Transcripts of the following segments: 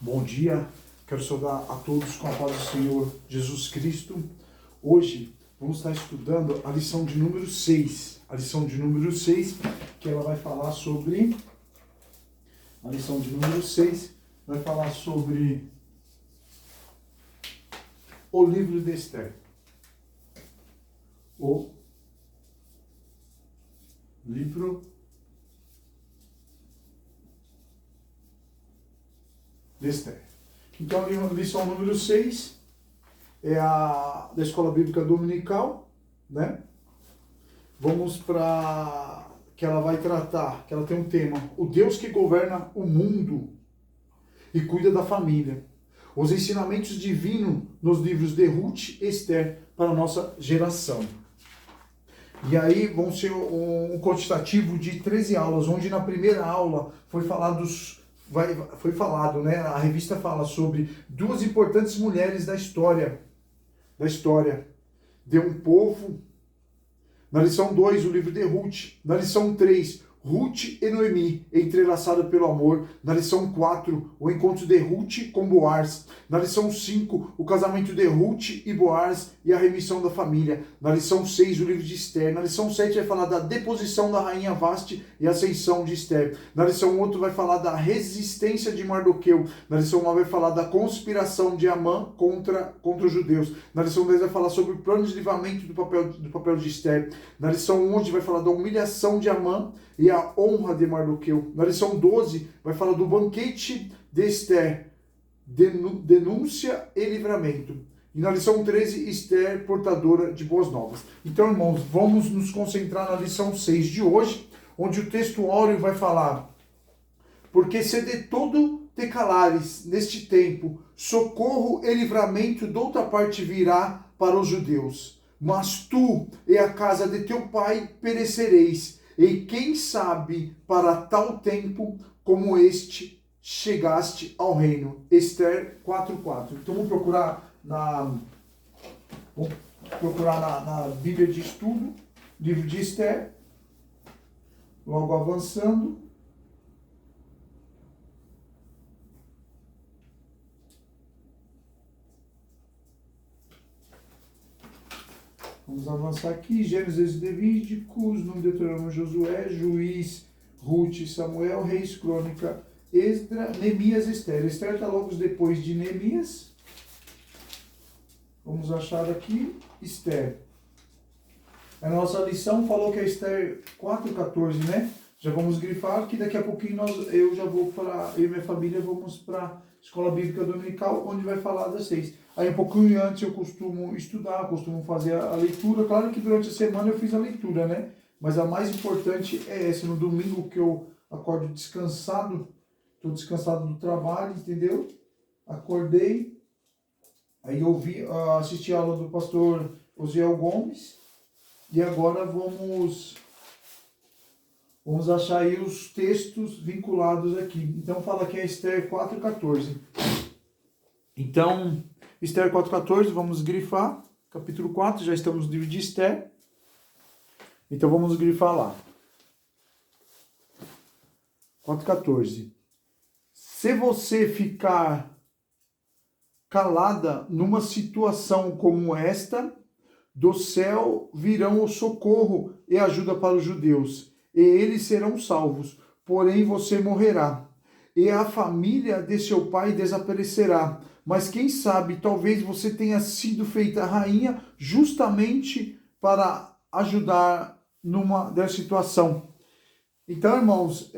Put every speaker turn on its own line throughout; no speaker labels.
Bom dia, quero saudar a todos com a paz do Senhor Jesus Cristo. Hoje vamos estar estudando a lição de número 6. A lição de número 6, que ela vai falar sobre... A lição de número 6 vai falar sobre o livro de Esther. O livro de Esther. Então, a lição número 6 é a da Escola Bíblica Dominical, né? Vamos para que ela vai tratar, que ela tem um tema, o Deus que governa o mundo e cuida da família. Os ensinamentos divinos nos livros de Ruth e Esther para a nossa geração. E aí vão ser um quantitativo de 13 aulas, onde na primeira aula foi falado, né? A revista fala sobre duas importantes mulheres da história de um povo. Na lição 2, o livro de Ruth. Na lição 3, Ruth e Noemi, entrelaçada pelo amor. Na lição 4, o encontro de Ruth com Boaz. Na lição 5, o casamento de Ruth e Boaz e a remissão da família. Na lição 6, o livro de Esther. Na lição 7 vai falar da deposição da rainha Vasti e a ascensão de Esther. Na lição 8 vai falar da resistência de Mardoqueu. Na lição 9 vai falar da conspiração de Amã contra os judeus. Na lição 10 vai falar sobre o plano de livramento do papel de Esther. Na lição 11 vai falar da humilhação de Amã e a honra de Mardoqueu. Na lição 12 vai falar do banquete de Esther, denúncia e livramento. E na lição 13, Esther, portadora de boas novas. Então, irmãos, vamos nos concentrar na lição 6 de hoje, onde o texto áureo vai falar: porque se de todo te calares neste tempo, socorro e livramento de outra parte virá para os judeus. Mas tu e a casa de teu pai perecereis, e quem sabe para tal tempo como este chegaste ao reino. Esther 4:4. Então vamos procurar na Bíblia de Estudo, livro de Esther, logo avançando. Vamos avançar aqui, Gênesis, Levíticos, Número, Deuteronômio, Josué, Juiz, Ruth, Samuel, Reis, Crônica, Esdra, Neemias, Esther. Esther está logo depois de Neemias. Vamos achar aqui Esther. A nossa lição falou que é Esther 4:14, né? Já vamos grifar que daqui a pouquinho eu e minha família vamos para a Escola Bíblica Dominical, onde vai falar das 6. Aí um pouquinho antes eu costumo estudar, costumo fazer a leitura. Claro que durante a semana eu fiz a leitura, né? Mas a mais importante é essa, no domingo que eu acordo descansado, estou descansado do trabalho, entendeu? Acordei, aí eu assisti a aula do pastor Osiel Gomes, e agora vamos achar aí os textos vinculados aqui. Então fala que é Esther 4:14. Então, Esther 4:14, vamos grifar, capítulo 4, já estamos no livro de Esther. Então vamos grifar lá. 4:14. Se você ficar calada numa situação como esta, do céu virão o socorro e ajuda para os judeus, e eles serão salvos, porém você morrerá, e a família de seu pai desaparecerá. Mas quem sabe, talvez você tenha sido feita rainha justamente para ajudar numa dessa situação. Então, irmãos,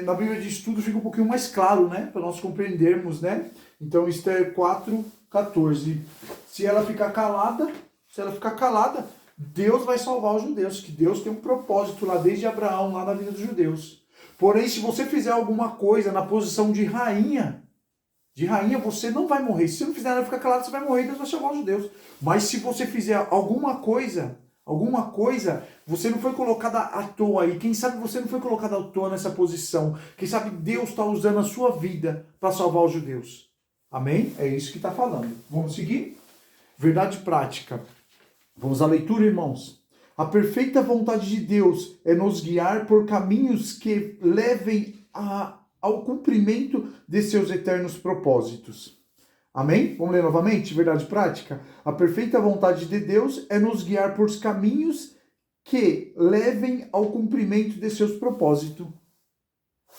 na Bíblia de Estudo fica um pouquinho mais claro, né? Para nós compreendermos, né? Então, Esther 4:14. Se ela ficar calada, Deus vai salvar os judeus, que Deus tem um propósito lá desde Abraão, lá na vida dos judeus. Porém, se você fizer alguma coisa na posição de rainha, você não vai morrer. Se você não fizer nada, ficar calado, você vai morrer, Deus vai salvar os judeus. Mas se você fizer alguma coisa, você não foi colocada à toa aí. Quem sabe você não foi colocada à toa nessa posição. Quem sabe Deus está usando a sua vida para salvar os judeus. Amém? É isso que está falando. Vamos seguir? Verdade prática. Vamos à leitura, irmãos. A perfeita vontade de Deus é nos guiar por caminhos que levem ao cumprimento de seus eternos propósitos. Amém? Vamos ler novamente? Verdade prática? A perfeita vontade de Deus é nos guiar por caminhos que levem ao cumprimento de seus propósitos.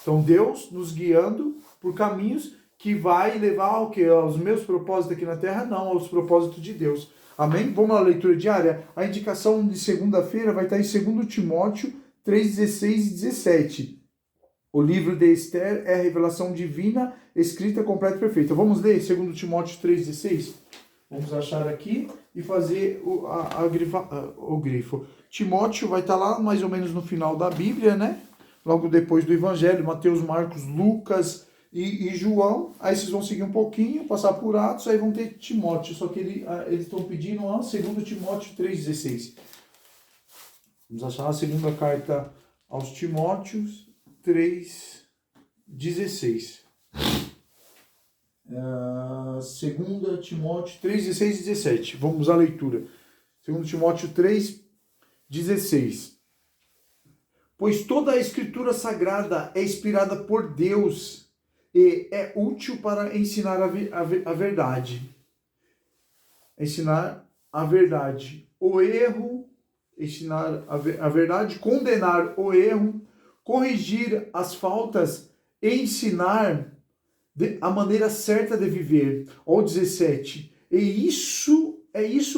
Então, Deus nos guiando por caminhos que vai levar ao quê? Aos meus propósitos aqui na Terra? Não, aos propósitos de Deus. Amém? Vamos à leitura diária? A indicação de segunda-feira vai estar em 2 Timóteo 3, 16 e 17. O livro de Esther é a revelação divina, escrita, completa e perfeita. Vamos ler 2 Timóteo 3, 16? Vamos achar aqui e fazer o grifo. Timóteo vai estar lá mais ou menos no final da Bíblia, né? Logo depois do Evangelho, Mateus, Marcos, Lucas e João. Aí vocês vão seguir um pouquinho, passar por Atos, aí vão ter Timóteo. Só que eles estão pedindo 2 Timóteo 3,16. Vamos achar a segunda carta aos Timóteos 3,16. 2 Timóteo 3,16 e 17. Vamos à leitura. 2 Timóteo 3,16. Pois toda a Escritura Sagrada é inspirada por Deus e é útil para ensinar a verdade. Ensinar a verdade. O erro, ensinar a verdade, condenar o erro, corrigir as faltas e ensinar a maneira certa de viver. Ó 17. E isso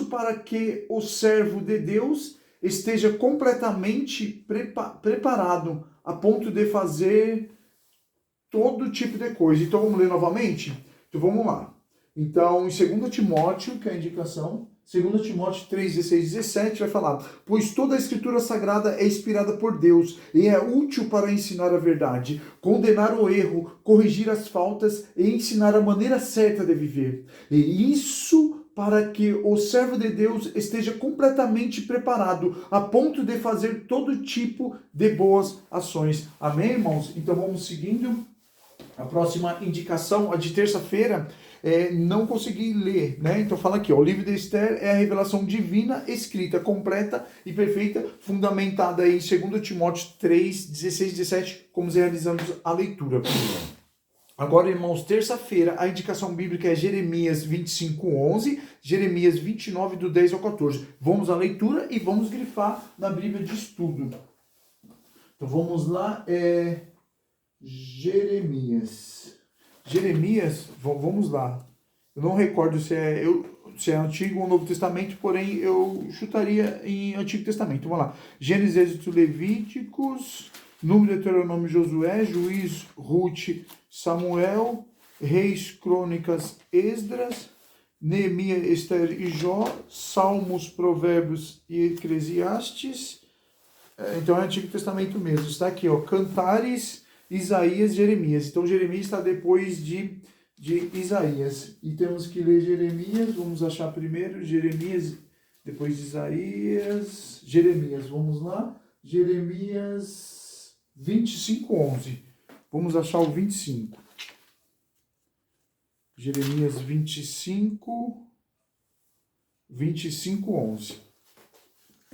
para que o servo de Deus esteja completamente preparado a ponto de fazer todo tipo de coisa. Então vamos ler novamente? Então vamos lá. Então em 2 Timóteo, que é a indicação, 2 Timóteo 3, 16 e 17 vai falar: pois toda a Escritura Sagrada é inspirada por Deus e é útil para ensinar a verdade, condenar o erro, corrigir as faltas e ensinar a maneira certa de viver. E isso para que o servo de Deus esteja completamente preparado a ponto de fazer todo tipo de boas ações. Amém, irmãos? Então vamos seguindo. A próxima indicação, a de terça-feira, não consegui ler, né? Então fala aqui, ó, o livro de Esther é a revelação divina, escrita, completa e perfeita, fundamentada em 2 Timóteo 3, 16 e 17, como realizamos a leitura. Agora, irmãos, terça-feira, a indicação bíblica é Jeremias 25, 11, Jeremias 29, do 10 ao 14. Vamos à leitura e vamos grifar na Bíblia de estudo. Então vamos lá, Jeremias, vamos lá. Eu não recordo se é Antigo ou Novo Testamento, porém eu chutaria em Antigo Testamento. Vamos lá. Gênesis, Êxodo, Levíticos, Número, Deuteronômio, Josué, Juiz, Ruth, Samuel, Reis, Crônicas, Esdras, Neemias, Esther e Jó, Salmos, Provérbios e Eclesiastes. Então é Antigo Testamento mesmo. Está aqui, ó, Cantares, Isaías, Jeremias. Então Jeremias está depois de Isaías. E temos que ler Jeremias. Vamos achar primeiro Jeremias, depois de Isaías. Jeremias, vamos lá. Jeremias 25, 11. Vamos achar o 25. Jeremias 25, 11.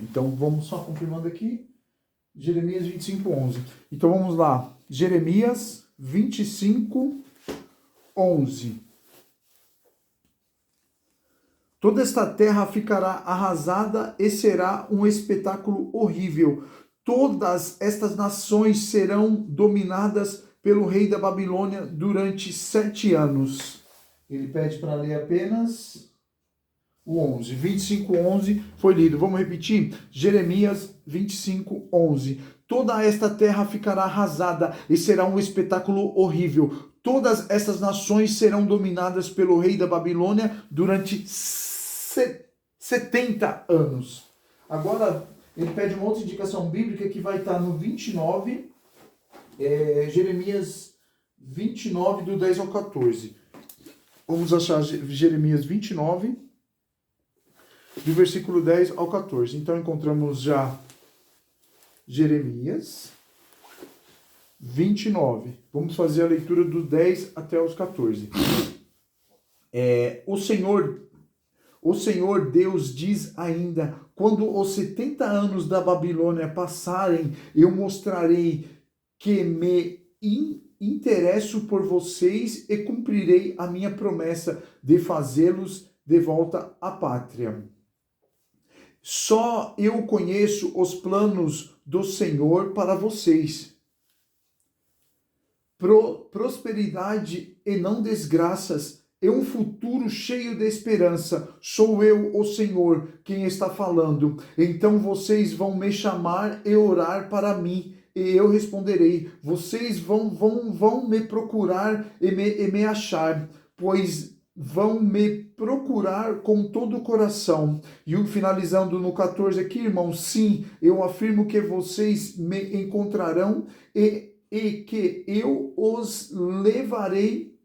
Então vamos só confirmando aqui. Jeremias 25, 11. Então vamos lá. Jeremias 25, 11. Toda esta terra ficará arrasada e será um espetáculo horrível. Todas estas nações serão dominadas pelo rei da Babilônia durante 7 anos. Ele pede para ler apenas o 11. 25, 11 foi lido. Vamos repetir? Jeremias 25, 11. Toda esta terra ficará arrasada e será um espetáculo horrível. Todas estas nações serão dominadas pelo rei da Babilônia durante 70 anos. Agora, ele pede uma outra indicação bíblica que vai estar no 29, Jeremias 29, do 10 ao 14. Vamos achar Jeremias 29, do versículo 10 ao 14. Então, encontramos já Jeremias 29. Vamos fazer a leitura do 10 até os 14. O Senhor Deus diz ainda: quando os 70 anos da Babilônia passarem, eu mostrarei que me interesso por vocês e cumprirei a minha promessa de fazê-los de volta à pátria. Só eu conheço os planos do Senhor para vocês. Prosperidade e não desgraças, e um futuro cheio de esperança. Sou eu, o Senhor, quem está falando. Então vocês vão me chamar e orar para mim, e eu responderei. Vocês vão me procurar e me achar, pois vão me procurar com todo o coração. E finalizando no 14 aqui, irmãos, sim, eu afirmo que vocês me encontrarão e que eu os levarei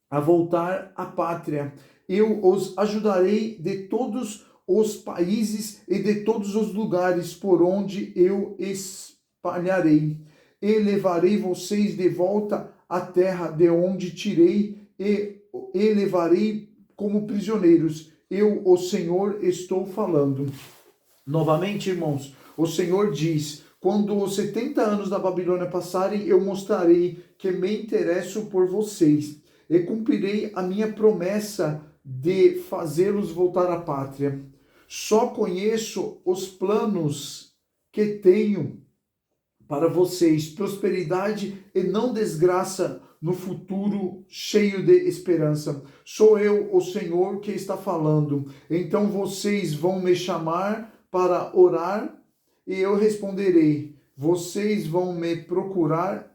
a voltar à pátria. Eu os ajudarei de todos os países e de todos os lugares por onde eu espalharei. E levarei vocês de volta à terra de onde tirei e levarei como prisioneiros. Eu, o Senhor, estou falando. Novamente, irmãos, o Senhor diz: quando os 70 anos da Babilônia passarem, eu mostrarei que me interesso por vocês e cumprirei a minha promessa de fazê-los voltar à pátria. Só conheço os planos que tenho para vocês, prosperidade e não desgraça, no futuro cheio de esperança. Sou eu, o Senhor, que está falando. Então vocês vão me chamar para orar e eu responderei. Vocês vão me procurar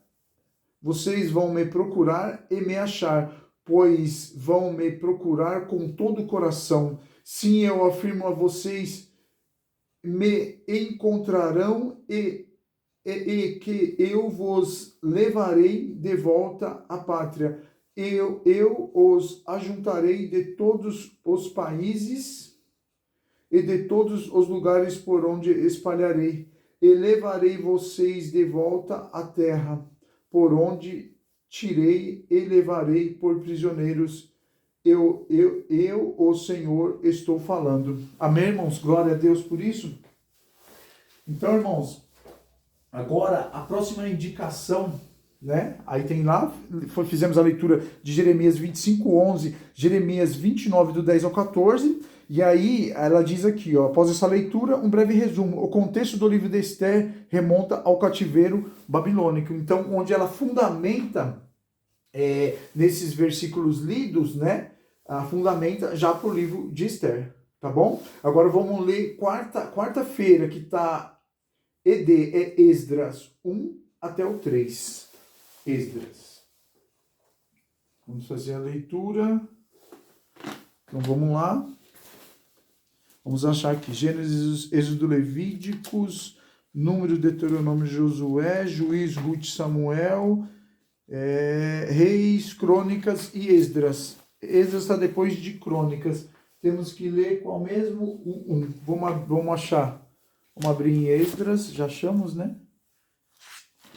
e me achar, pois vão me procurar com todo o coração. Sim, eu afirmo a vocês, me encontrarão e que eu vos levarei de volta à pátria. Eu os ajuntarei de todos os países e de todos os lugares por onde espalharei, e levarei vocês de volta à terra, por onde tirei, e levarei por prisioneiros. Eu, o Senhor, estou falando. Amém, irmãos? Glória a Deus por isso. Então, irmãos, agora a próxima indicação, né? Aí tem lá, fizemos a leitura de Jeremias 25:11, Jeremias 29, do 10 ao 14, e aí ela diz aqui, ó, após essa leitura, um breve resumo. O contexto do livro de Esther remonta ao cativeiro babilônico. Então, onde ela fundamenta, nesses versículos lidos, né? Fundamenta já para o livro de Esther, tá bom? Agora vamos ler quarta-feira, que está ED, é Esdras 1 até o 3. Esdras. Vamos fazer a leitura. Então vamos lá. Vamos achar aqui Gênesis, Êxodo, Levíticos, Número, Deuteronômio, Josué, Juiz, Ruth, Samuel, Reis, Crônicas e Esdras. Esdras está depois de Crônicas. Temos que ler qual mesmo? O 1. Vamos achar. Vamos abrir em Esdras, já achamos, né?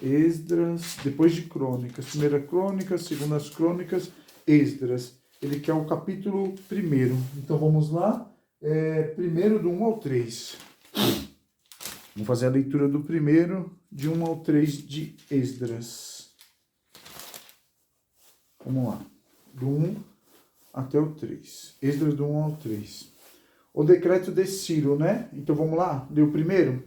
Esdras, depois de Crônicas. Primeira Crônicas, segundas Crônicas, Esdras. Ele quer o capítulo 1. Então vamos lá. Primeiro do 1 ao 3. Vamos fazer a leitura do primeiro, de 1 ao 3 de Esdras. Vamos lá. Do 1 até o 3. Esdras do 1 ao 3. O decreto de Ciro, né? Então vamos lá, ler o primeiro.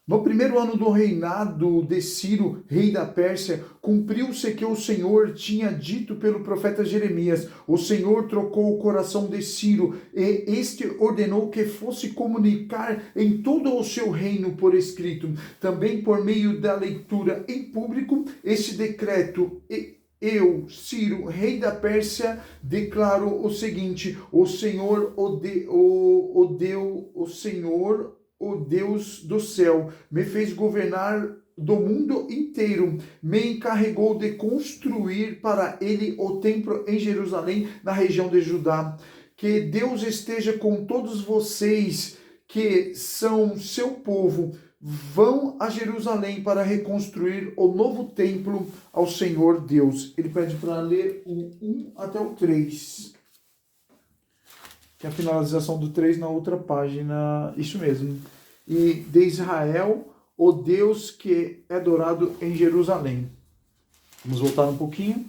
No primeiro ano do reinado de Ciro, rei da Pérsia, cumpriu-se que o Senhor tinha dito pelo profeta Jeremias. O Senhor trocou o coração de Ciro e este ordenou que fosse comunicar em todo o seu reino por escrito, também por meio da leitura em público, este decreto. Eu, Ciro, rei da Pérsia, declaro o seguinte: o Senhor, o Deus do céu, me fez governar do mundo inteiro, me encarregou de construir para ele o templo em Jerusalém, na região de Judá. Que Deus esteja com todos vocês que são seu povo. Vão a Jerusalém para reconstruir o novo templo ao Senhor Deus. Ele pede para ler o 1 até o 3. Que é a finalização do 3 na outra página. Isso mesmo. E de Israel, o Deus que é adorado em Jerusalém. Vamos voltar um pouquinho.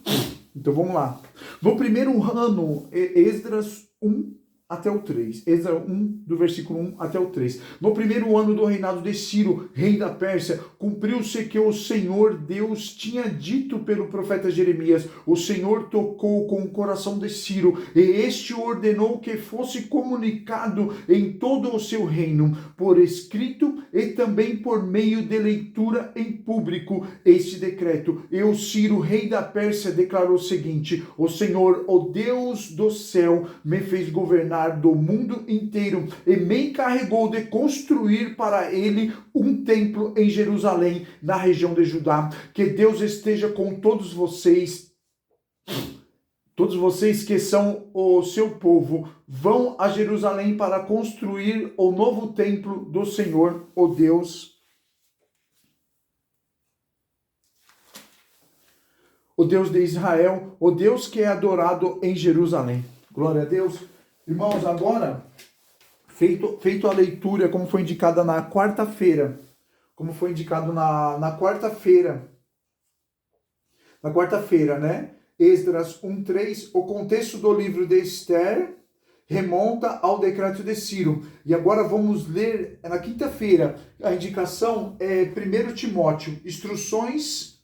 Então vamos lá. No primeiro ano, Esdras 1 até o 3. Esdras 1, do versículo 1 até o 3. No primeiro ano do reinado de Ciro, rei da Pérsia, cumpriu-se que o Senhor Deus tinha dito pelo profeta Jeremias. O Senhor tocou com o coração de Ciro, e este ordenou que fosse comunicado em todo o seu reino, por escrito e também por meio de leitura em público, este decreto. E o Ciro, rei da Pérsia, declarou o seguinte: o Senhor, o Deus do céu, me fez governar do mundo inteiro e me encarregou de construir para ele um templo em Jerusalém, na região de Judá. Que Deus esteja com todos vocês que são o seu povo. Vão a Jerusalém para construir o novo templo do Senhor, o Deus de Israel, o Deus que é adorado em Jerusalém. Glória a Deus. Irmãos, agora, feito a leitura, como foi indicada na quarta-feira, na quarta-feira, né? Esdras 1:3, o contexto do livro de Esther remonta ao decreto de Ciro. E agora vamos ler, na quinta-feira, a indicação é 1 Timóteo, instruções.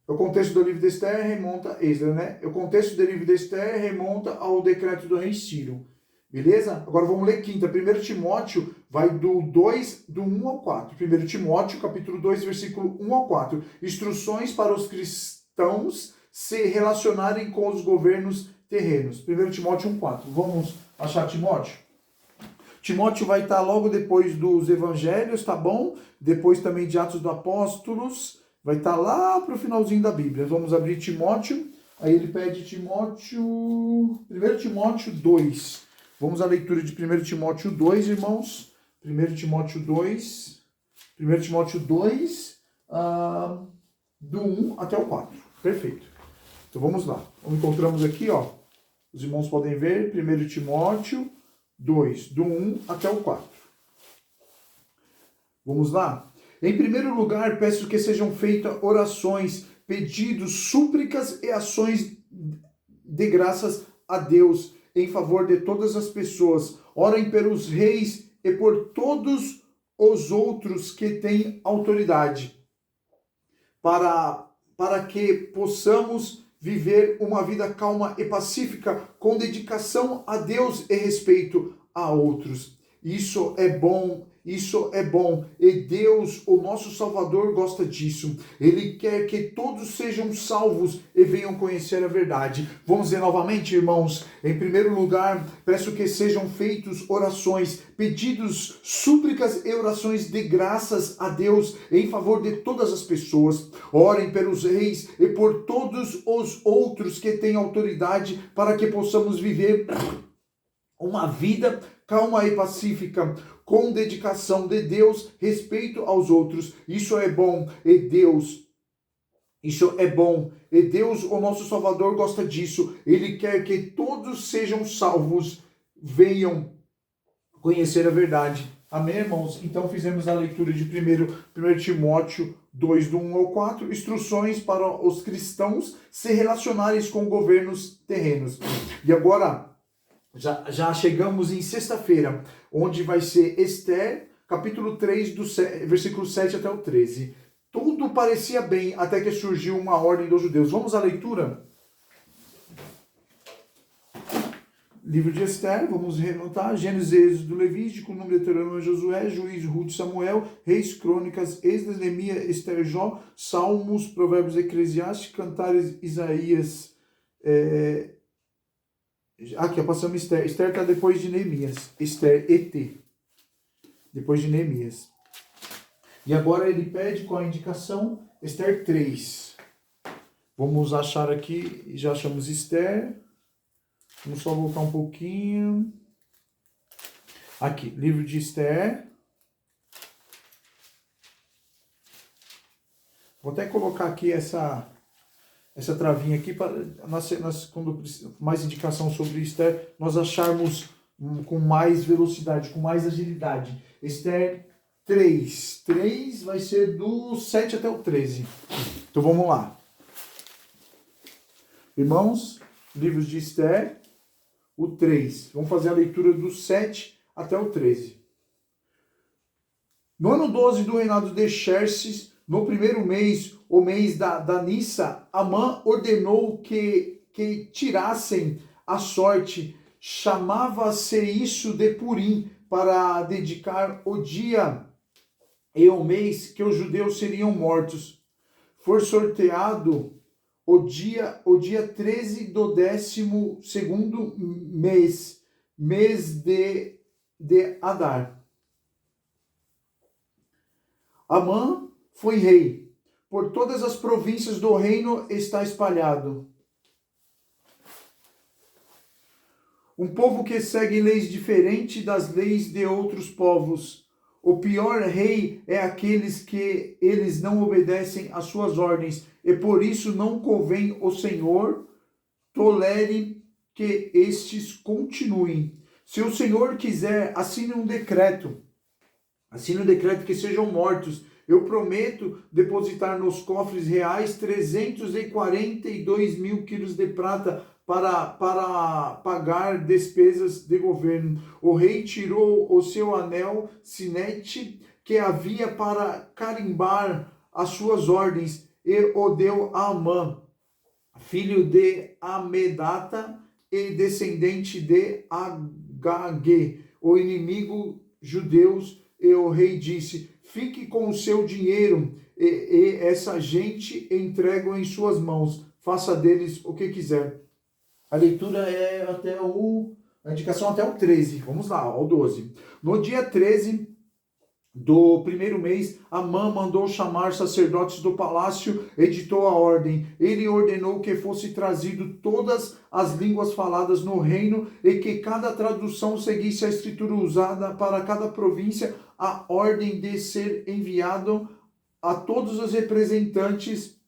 O contexto do livro de Esther remonta a Esdras, né? O contexto do livro de Esther remonta ao decreto do rei Ciro. Beleza? Agora vamos ler quinta. 1 Timóteo vai do 1 ao 4. 1 Timóteo, capítulo 2, versículo 1 ao 4. Instruções para os cristãos se relacionarem com os governos terrenos. 1 Timóteo 1:4. Vamos achar Timóteo? Timóteo vai estar logo depois dos evangelhos, tá bom? Depois também de Atos dos Apóstolos. Vai estar lá para o finalzinho da Bíblia. Vamos abrir Timóteo. Aí ele pede Timóteo... 1 Timóteo 2. Vamos à leitura de 1 Timóteo 2, irmãos. 1 Timóteo 2. 1 Timóteo 2, do 1 até o 4. Perfeito. Então vamos lá. Encontramos aqui, ó. Os irmãos podem ver. 1 Timóteo 2, do 1 até o 4. Vamos lá? Em primeiro lugar, peço que sejam feitas orações, pedidos, súplicas e ações de graças a Deus em favor de todas as pessoas. Orem pelos reis e por todos os outros que têm autoridade, para que possamos viver uma vida calma e pacífica, com dedicação a Deus e respeito a outros. Isso é bom. E Deus, o nosso Salvador, gosta disso. Ele quer que todos sejam salvos e venham conhecer a verdade. Vamos ver novamente, irmãos. Em primeiro lugar, peço que sejam feitas orações, pedidos, súplicas e orações de graças a Deus em favor de todas as pessoas. Orem pelos reis e por todos os outros que têm autoridade, para que possamos viver uma vida calma e pacífica, com dedicação de Deus, respeito aos outros. Isso é bom, e Deus, o nosso Salvador, gosta disso. Ele quer que todos sejam salvos, venham conhecer a verdade. Amém, irmãos? Então fizemos a leitura de 1 Timóteo 2, do 1 ao 4, instruções para os cristãos se relacionarem com governos terrenos. E agora, já chegamos em sexta-feira, onde vai ser Esther, capítulo 3, versículo 7 até o 13. Tudo parecia bem até que surgiu uma ordem dos judeus. Vamos à leitura? Livro de Esther, vamos renotar: Gênesis, Êxodo, Levítico, Número, Deuteronômio, Josué, Juízo, Ruth, Samuel, Reis, Crônicas, Esdras, Neemias, Esther, Jó, Salmos, Provérbios, Eclesiastes, Cantares, Isaías. Aqui, passamos Esther. Esther está depois de Neemias. Esther ET. Depois de Neemias. E agora ele pede com a indicação Esther 3. Vamos achar aqui, já achamos Esther. Vamos só voltar um pouquinho. Aqui, livro de Esther. Vou até colocar aqui essa travinha aqui, para quando mais indicação sobre Esther, nós acharmos com mais velocidade, com mais agilidade. Esther 3. 3 vai ser do 7 até o 13. Então vamos lá. Irmãos, livros de Esther, o 3. Vamos fazer a leitura do 7 até o 13. No ano 12 do reinado de Xerxes, no primeiro mês, o mês da Nissa, Amã ordenou que tirassem a sorte. Chamava-se isso de Purim, para dedicar o dia e o mês que os judeus seriam mortos. Foi sorteado o dia 13 do 12º mês de Adar. Amã foi rei. Por todas as províncias do reino está espalhado. Um povo que segue leis diferentes das leis de outros povos. O pior rei é aqueles que eles não obedecem às suas ordens, e por isso não convém o Senhor tolere que estes continuem. Se o Senhor quiser, assine um decreto que sejam mortos. Eu prometo depositar nos cofres reais 342 mil quilos de prata para pagar despesas de governo. O rei tirou o seu anel sinete que havia para carimbar as suas ordens e o deu a Amã, filho de Amedata e descendente de Agag, o inimigo judeus. E o rei disse: fique com o seu dinheiro e essa gente entrego em suas mãos. Faça deles o que quiser. A leitura é a indicação até o 13. Vamos lá, ao 12. No dia 13 do primeiro mês, Amã mandou chamar sacerdotes do palácio, editou a ordem. Ele ordenou que fosse trazido todas as línguas faladas no reino e que cada tradução seguisse a escritura usada para cada província, a ordem de ser enviado a todos os representantes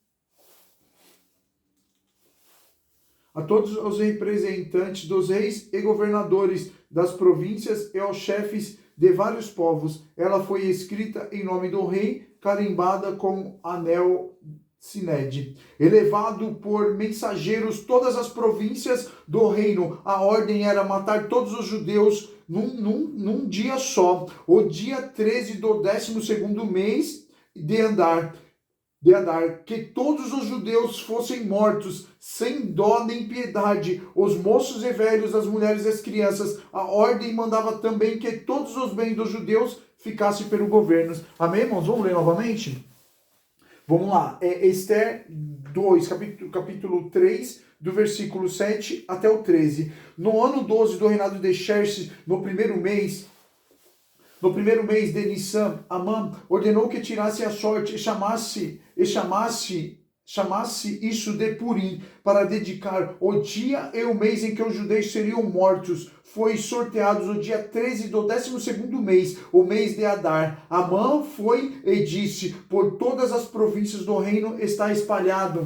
dos reis e governadores das províncias e aos chefes de vários povos. Ela foi escrita em nome do rei, carimbada com anel sinede. Elevado por mensageiros todas as províncias do reino, a ordem era matar todos os judeus num dia só, o dia 13 do 12º mês de Adar, que todos os judeus fossem mortos, sem dó nem piedade, os moços e velhos, as mulheres e as crianças. A ordem mandava também que todos os bens dos judeus ficassem pelo governo. Amém, irmãos? Vamos ler novamente? Vamos lá. Esther 2, capítulo 3, do versículo 7 até o 13. No ano 12 do reinado de Xerxes, no primeiro mês de Nissan, Amã ordenou que tirasse a sorte e chamasse isso de Purim, para dedicar o dia e o mês em que os judeus seriam mortos. Foi sorteado o dia 13 do 12º mês, o mês de Adar. Amã foi e disse: por todas as províncias do reino está espalhado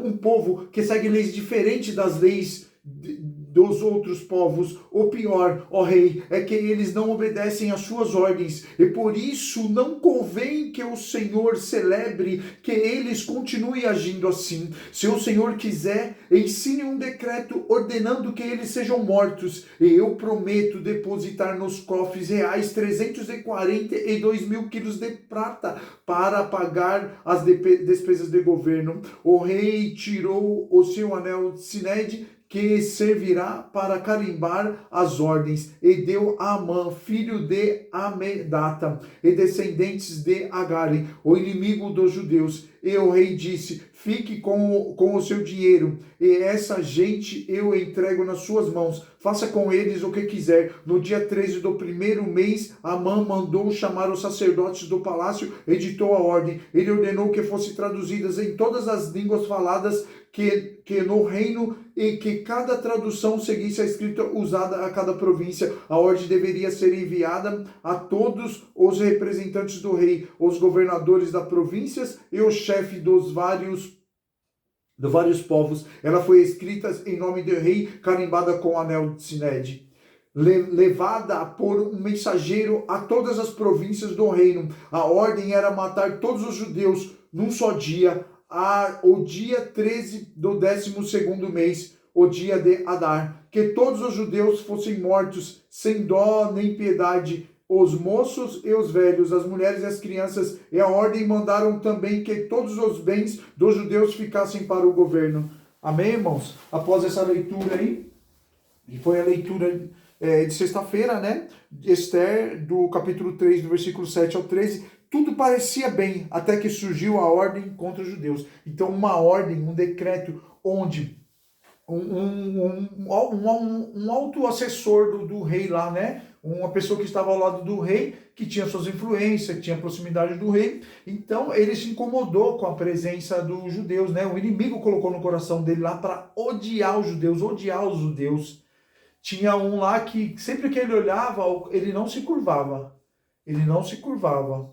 um povo que segue leis diferentes das leis dos outros povos. O pior, ó rei, é que eles não obedecem às suas ordens, e por isso não convém que o Senhor celebre que eles continuem agindo assim. Se o Senhor quiser, ensine um decreto ordenando que eles sejam mortos, e eu prometo depositar nos cofres reais 342 mil quilos de prata para pagar as despesas de governo. O rei tirou o seu anel sinede, que servirá para carimbar as ordens, e deu a Amã, filho de Amedata, e descendentes de Agag, o inimigo dos judeus. E o rei disse: fique com o seu dinheiro, e essa gente eu entrego nas suas mãos. Faça com eles o que quiser. No dia 13 do primeiro mês, Amã mandou chamar os sacerdotes do palácio, editou a ordem. Ele ordenou que fossem traduzidas em todas as línguas faladas que no reino, e que cada tradução seguisse a escrita usada a cada província. A ordem deveria ser enviada a todos os representantes do rei, os governadores das províncias e os chefes dos vários povos. Ela foi escrita em nome do rei, carimbada com anel de sinede. Levada por um mensageiro a todas as províncias do reino. A ordem era matar todos os judeus num só dia. o dia 13 do 12º mês, o dia de Adar, que todos os judeus fossem mortos, sem dó nem piedade, os moços e os velhos, as mulheres e as crianças, e a ordem mandaram também que todos os bens dos judeus ficassem para o governo. Amém, irmãos? Após essa leitura aí, que foi a leitura de sexta-feira, né? De Esther, do capítulo 3, do versículo 7 ao 13, tudo parecia bem, até que surgiu a ordem contra os judeus. Então, uma ordem, um decreto, onde um alto assessor do rei lá, né? Uma pessoa que estava ao lado do rei, que tinha suas influências, que tinha proximidade do rei. Então, ele se incomodou com a presença dos judeus, né? O inimigo colocou no coração dele lá para odiar os judeus, odiar os judeus. Tinha um lá que, sempre que ele olhava, ele não se curvava. Ele não se curvava.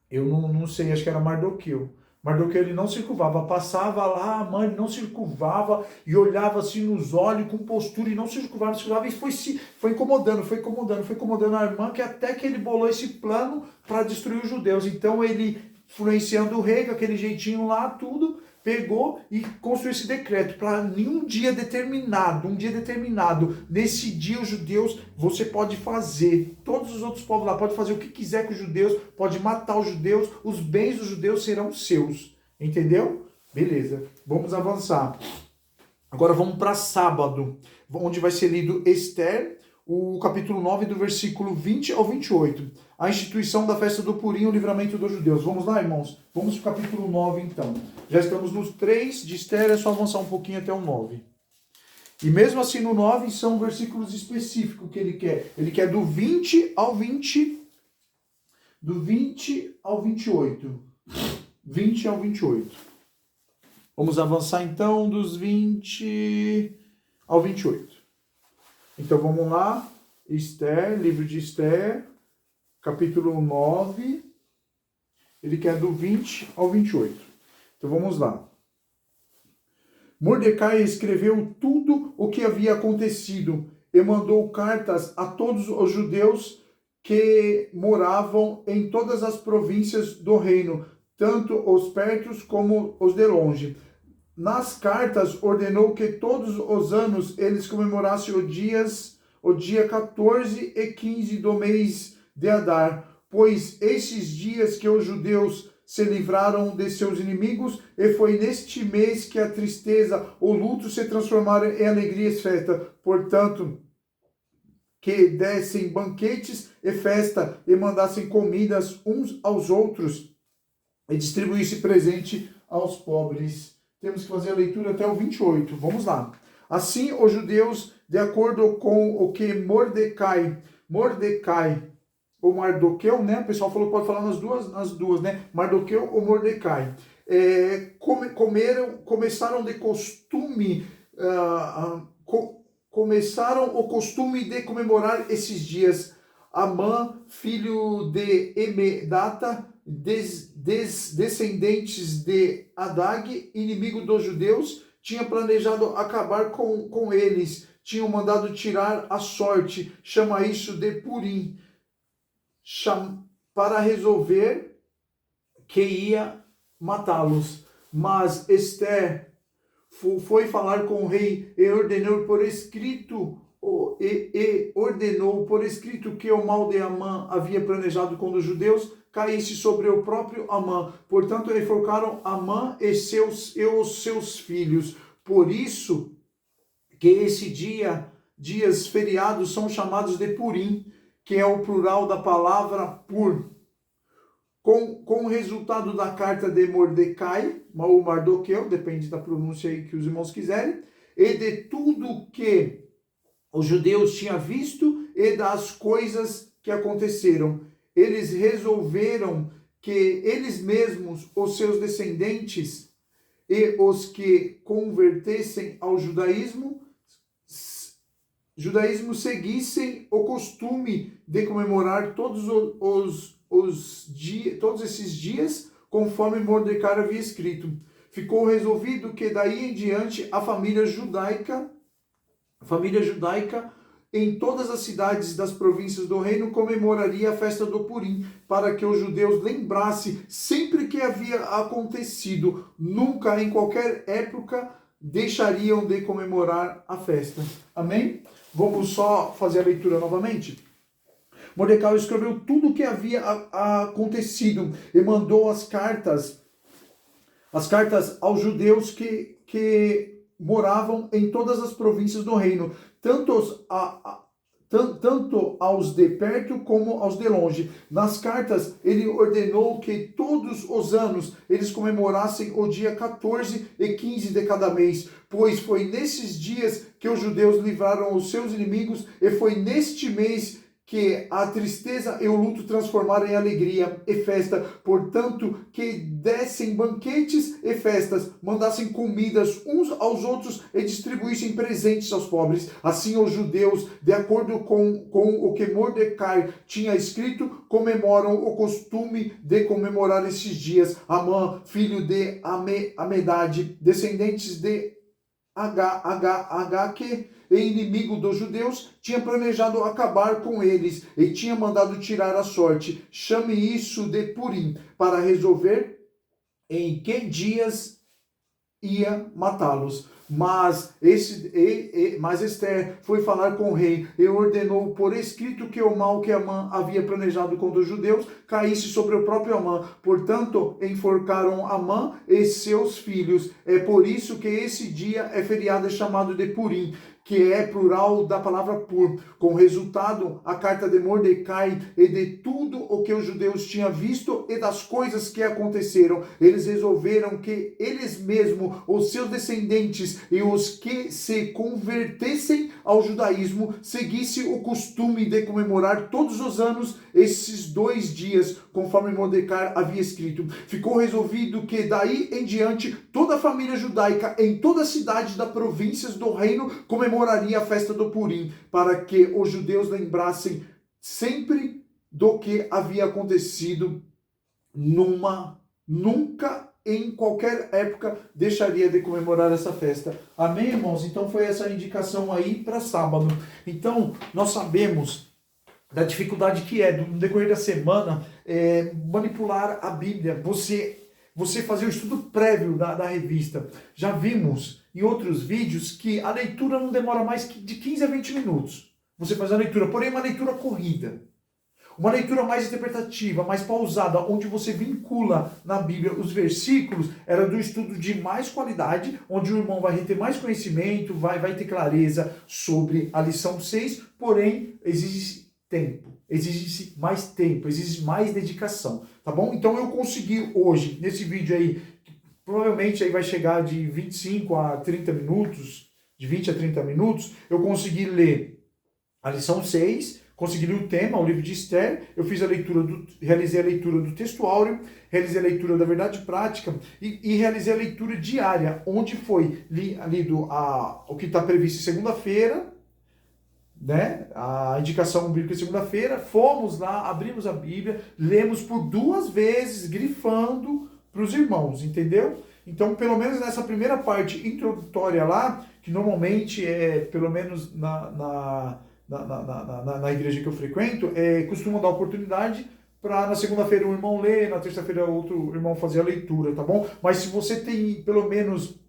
Eu não sei, acho que era Mardoqueu. Mardoqueu, ele não se curvava, passava lá, a mãe não se curvava e olhava assim nos olhos com postura e não se curvava, e foi incomodando a irmã, que até que ele bolou esse plano para destruir os judeus. Então ele, influenciando o rei, com aquele jeitinho lá, tudo, pegou e construiu esse decreto para um dia determinado, nesse dia os judeus, você pode fazer, todos os outros povos lá, pode fazer o que quiser com os judeus, pode matar os judeus, os bens dos judeus serão seus, entendeu? Beleza, vamos avançar. Agora vamos para sábado, onde vai ser lido Esther, o capítulo 9, do versículo 20 ao 28. A instituição da festa do Purim, o livramento dos judeus. Vamos lá, irmãos? Vamos para o capítulo 9, então. Já estamos nos 3 de Esther, é só avançar um pouquinho até o 9. E mesmo assim, no 9, são versículos específicos que ele quer. Ele quer do 20 ao 28. 20 ao 28. Vamos avançar, então, dos 20 ao 28. Então vamos lá, Esther, livro de Esther, capítulo 9, ele quer do 20 ao 28. Então vamos lá. Mordecai escreveu tudo o que havia acontecido e mandou cartas a todos os judeus que moravam em todas as províncias do reino, tanto os pertos como os de longe. Nas cartas ordenou que todos os anos eles comemorassem o dia 14 e 15 do mês de Adar, pois esses dias que os judeus se livraram de seus inimigos, e foi neste mês que a tristeza, o luto se transformaram em alegria e festa. Portanto, que dessem banquetes e festa, e mandassem comidas uns aos outros, e distribuísse presente aos pobres. Temos que fazer a leitura até o 28. Vamos lá. Assim, os judeus, de acordo com o que Mordecai, ou Mardoqueu, né? O pessoal falou que pode falar nas duas, né? Mardoqueu ou Mordecai. Começaram o costume de comemorar esses dias. Amã, filho de Emedata, descendentes de Adag, inimigo dos judeus, tinha planejado acabar com eles, tinham mandado tirar a sorte, chama isso de Purim, para resolver que ia matá-los. Mas Esther foi falar com o rei e ordenou por escrito que o mal de Amã havia planejado com os judeus caísse sobre o próprio Amã. Portanto, enforcaram Amã e os seus filhos. Por isso que dias feriados são chamados de Purim, que é o plural da palavra pur. Com o resultado da carta de Mordecai, ou Mardoqueu, depende da pronúncia aí que os irmãos quiserem, e de tudo que os judeus tinham visto e das coisas que aconteceram. Eles resolveram que eles mesmos, os seus descendentes e os que convertessem ao judaísmo seguissem o costume de comemorar todos esses dias, conforme Mordecai havia escrito. Ficou resolvido que daí em diante a família judaica em todas as cidades das províncias do reino comemoraria a festa do Purim, para que os judeus lembrassem sempre que havia acontecido, nunca em qualquer época deixariam de comemorar a festa. Amém? Vamos só fazer a leitura novamente? Mordecai escreveu tudo o que havia acontecido e mandou as cartas aos judeus que moravam em todas as províncias do reino, tanto aos de perto como aos de longe. Nas cartas, ele ordenou que todos os anos eles comemorassem o dia 14 e 15 de cada mês, pois foi nesses dias que os judeus livraram os seus inimigos, e foi neste mês que a tristeza e o luto transformaram em alegria e festa. Portanto, que dessem banquetes e festas, mandassem comidas uns aos outros e distribuíssem presentes aos pobres. Assim os judeus, de acordo com o que Mordecai tinha escrito, comemoram o costume de comemorar esses dias. Amã, filho de Amedade, descendentes de Agaque, e inimigo dos judeus, tinha planejado acabar com eles e tinha mandado tirar a sorte. Chame isso de Purim, para resolver em que dias ia matá-los. Mas Esther foi falar com o rei e ordenou por escrito que o mal que Amã havia planejado contra os judeus caísse sobre o próprio Amã. Portanto, enforcaram Amã e seus filhos. É por isso que esse dia é feriado, chamado de Purim, que é plural da palavra pur. Com resultado, a carta de Mordecai e de tudo o que os judeus tinham visto e das coisas que aconteceram, eles resolveram que eles mesmos, os seus descendentes e os que se convertessem ao judaísmo, seguissem o costume de comemorar todos os anos esses 2 dias, conforme Mordecai havia escrito. Ficou resolvido que daí em diante toda a família judaica em toda a cidade das províncias do reino comemoraria a festa do Purim, para que os judeus lembrassem sempre do que havia acontecido. Nunca em qualquer época deixaria de comemorar essa festa. Amém, irmãos? Então foi essa indicação aí para sábado. Então nós sabemos da dificuldade que é, no decorrer da semana, manipular a Bíblia, você fazer o estudo prévio da revista. Já vimos em outros vídeos que a leitura não demora mais de 15 a 20 minutos. Você faz a leitura, porém uma leitura corrida. Uma leitura mais interpretativa, mais pausada, onde você vincula na Bíblia os versículos, era do estudo de mais qualidade, onde o irmão vai ter mais conhecimento, vai ter clareza sobre a lição 6, porém exige tempo, exige mais tempo, exige mais dedicação, tá bom? Então eu consegui hoje, nesse vídeo aí, provavelmente aí vai chegar de 25 a 30 minutos, de 20 a 30 minutos, eu consegui ler a lição 6, consegui ler o tema, o livro de Esther, eu fiz realizei a leitura do texto áureo, realizei a leitura da verdade prática e realizei a leitura diária, onde foi lido o que está previsto em segunda-feira, né? A indicação bíblica de segunda-feira, fomos lá, abrimos a Bíblia, lemos por 2 vezes, grifando para os irmãos, entendeu? Então, pelo menos nessa primeira parte introdutória lá, que normalmente é, pelo menos na igreja que eu frequento, costuma dar oportunidade para na segunda-feira um irmão ler, na terça-feira outro irmão fazer a leitura, tá bom? Mas se você tem pelo menos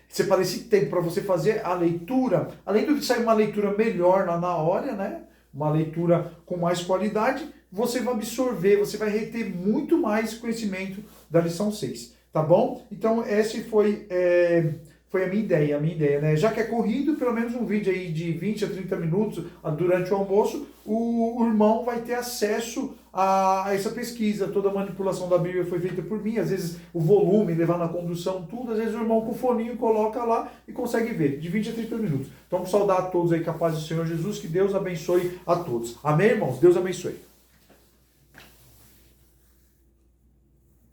separar esse tempo para você fazer a leitura, além de sair uma leitura melhor na hora, né? Uma leitura com mais qualidade, você vai absorver, você vai reter muito mais conhecimento da lição 6, tá bom? Então, esse foi a minha ideia, né? Já que é corrido, pelo menos um vídeo aí de 20 a 30 minutos durante o almoço, o irmão vai ter acesso a essa pesquisa. Toda a manipulação da Bíblia foi feita por mim, às vezes o volume, levar na condução, tudo, às vezes o irmão com o foninho coloca lá e consegue ver, de 20 a 30 minutos. Então, saudar a todos aí com a paz do Senhor Jesus, que Deus abençoe a todos. Amém, irmãos? Deus abençoe.